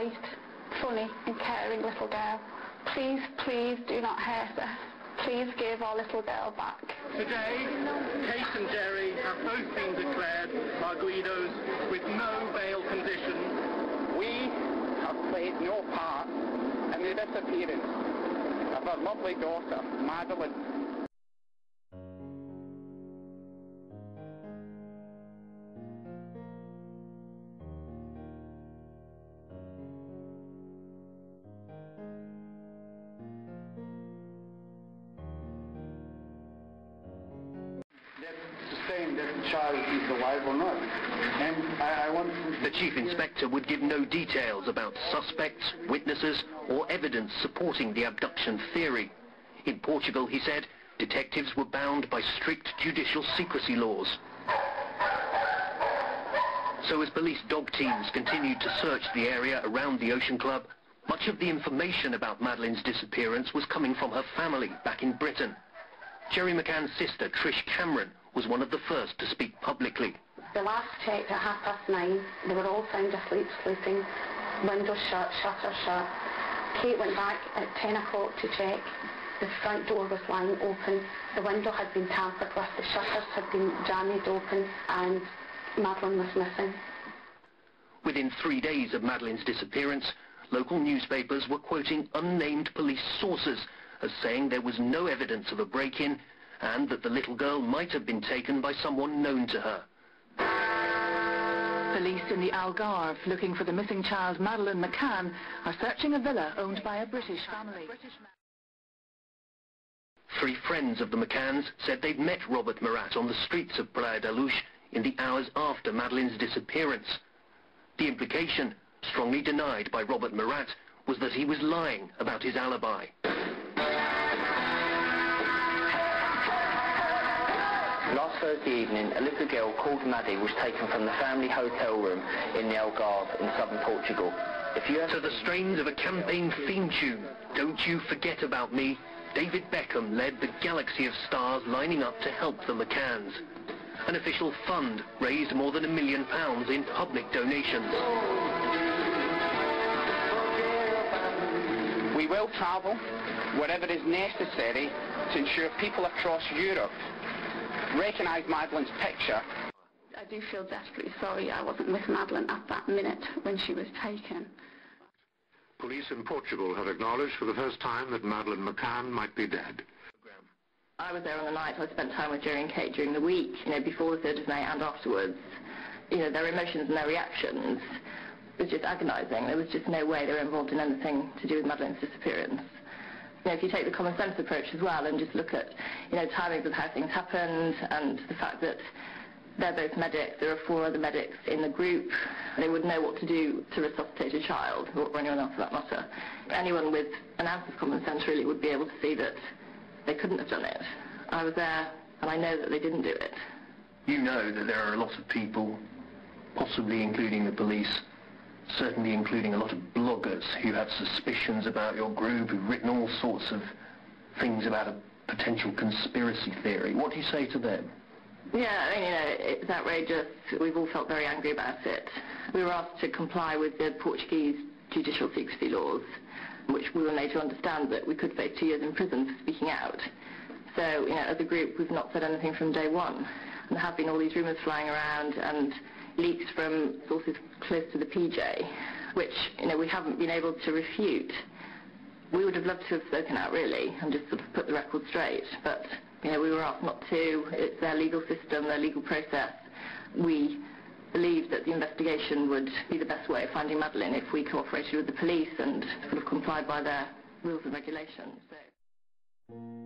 bright, funny and caring little girl. Please, please do not hurt her. Please give our little girl back. Today, Kate and Jerry have both been declared Marguidos with no bail condition. We have played no part in the disappearance of our lovely daughter, Madeleine. That child is alive or not. And I want... The Chief Inspector would give no details about suspects, witnesses or evidence supporting the abduction theory. In Portugal, he said, detectives were bound by strict judicial secrecy laws. So as police dog teams continued to search the area around the Ocean Club, much of the information about Madeleine's disappearance was coming from her family back in Britain. Jerry McCann's sister, Trish Cameron, was one of the first to speak publicly. The last checked at 9:30. They were all sound asleep, sleeping. Windows shut, shutters shut. Kate went back at 10 o'clock to check. The front door was lying open. The window had been tampered with. The shutters had been jammed open and Madeleine was missing. Within 3 days of Madeleine's disappearance, local newspapers were quoting unnamed police sources as saying there was no evidence of a break-in and that the little girl might have been taken by someone known to her. Police in the Algarve, looking for the missing child Madeleine McCann, are searching a villa owned by a British family. 3 friends of the McCanns said they'd met Robert Murat on the streets of Praia da Luz in the hours after Madeleine's disappearance. The implication, strongly denied by Robert Murat, was that he was lying about his alibi. Last Thursday evening, a little girl called Maddie was taken from the family hotel room in the Algarve in southern Portugal. To the strains of a campaign theme tune, Don't You Forget About Me, David Beckham led the galaxy of stars lining up to help the McCanns. An official fund raised more than £1 million in public donations. We will travel wherever is necessary to ensure people across Europe recognise Madeleine's picture. I do feel desperately sorry I wasn't with Madeleine at that minute when she was taken. Police in Portugal have acknowledged for the first time that Madeleine McCann might be dead. I was there on the night. I spent time with Jerry and Kate during the week, before the 3rd of May and afterwards. Their emotions and their reactions was just agonising. There was just no way they were involved in anything to do with Madeleine's disappearance. If you take the common sense approach as well and just look at, timings of how things happened and the fact that they're both medics, there are 4 other medics in the group, they would know what to do to resuscitate a child, or anyone else for that matter. Anyone with an ounce of common sense really would be able to see that they couldn't have done it. I was there and I know that they didn't do it. You know that there are a lot of people, possibly including the police, certainly including a lot of bloggers who have suspicions about your group, who've written all sorts of things about a potential conspiracy theory. What do you say to them? Yeah, it's outrageous. We've all felt very angry about it. We were asked to comply with the Portuguese judicial secrecy laws, which we were made to understand that we could face 2 years in prison for speaking out. So, as a group, we've not said anything from day one. And there have been all these rumours flying around and leaks from sources close to the PJ, which, we haven't been able to refute. We would have loved to have spoken out, really, and just sort of put the record straight. But, we were asked not to. It's their legal system, their legal process. We believed that the investigation would be the best way of finding Madeleine if we cooperated with the police and sort of complied by their rules and regulations. So.